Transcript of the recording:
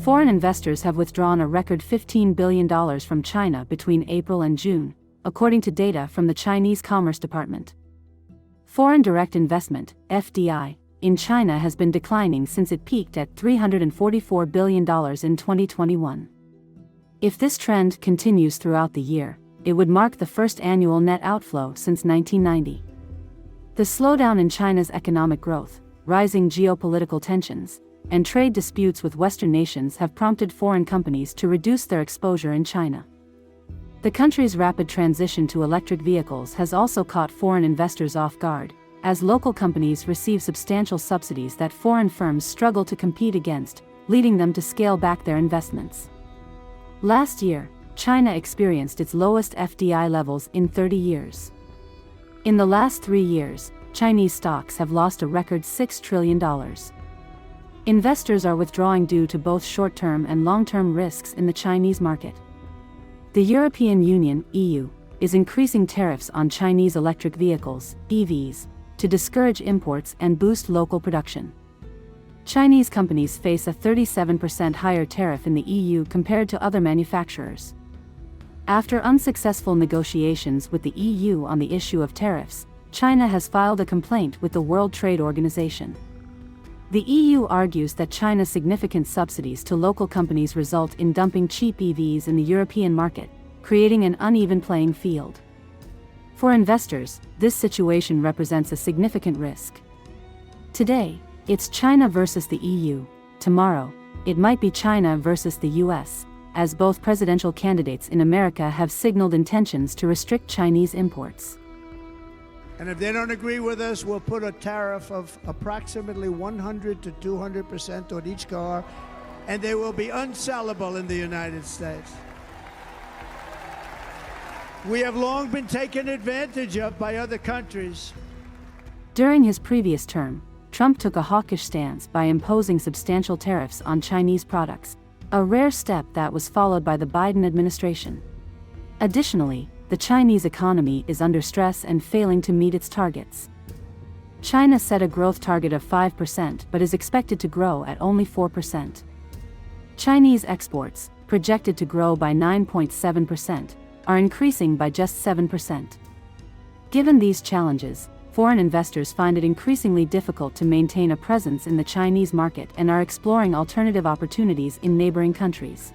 Foreign investors have withdrawn a record $15 billion from China between April and June, according to data from the Chinese Commerce Department. Foreign direct investment, FDI, in China has been declining since it peaked at $344 billion in 2021. If this trend continues throughout the year, it would mark the first annual net outflow since 1990. The slowdown in China's economic growth, rising geopolitical tensions, and trade disputes with Western nations have prompted foreign companies to reduce their exposure in China. The country's rapid transition to electric vehicles has also caught foreign investors off guard, as local companies receive substantial subsidies that foreign firms struggle to compete against, leading them to scale back their investments. Last year, China experienced its lowest FDI levels in 30 years. In the last 3 years, Chinese stocks have lost a record $6 trillion. Investors are withdrawing due to both short-term and long-term risks in the Chinese market. The European Union, EU, is increasing tariffs on Chinese electric vehicles, EVs, to discourage imports and boost local production. Chinese companies face a 37% higher tariff in the EU compared to other manufacturers. After unsuccessful negotiations with the EU on the issue of tariffs, China has filed a complaint with the World Trade Organization. The EU argues that China's significant subsidies to local companies result in dumping cheap EVs in the European market, creating an uneven playing field. For investors, this situation represents a significant risk. Today, it's China versus the EU. Tomorrow, it might be China versus the US, as both presidential candidates in America have signaled intentions to restrict Chinese imports. And if they don't agree with us, we'll put a tariff of approximately 100 to 200% on each car, and they will be unsellable in the United States. We have long been taken advantage of by other countries. During his previous term, Trump took a hawkish stance by imposing substantial tariffs on Chinese products, a rare step that was followed by the Biden administration. Additionally, the Chinese economy is under stress and failing to meet its targets. China set a growth target of 5% but is expected to grow at only 4%. Chinese exports, projected to grow by 9.7%, are increasing by just 7%. Given these challenges, foreign investors find it increasingly difficult to maintain a presence in the Chinese market and are exploring alternative opportunities in neighboring countries.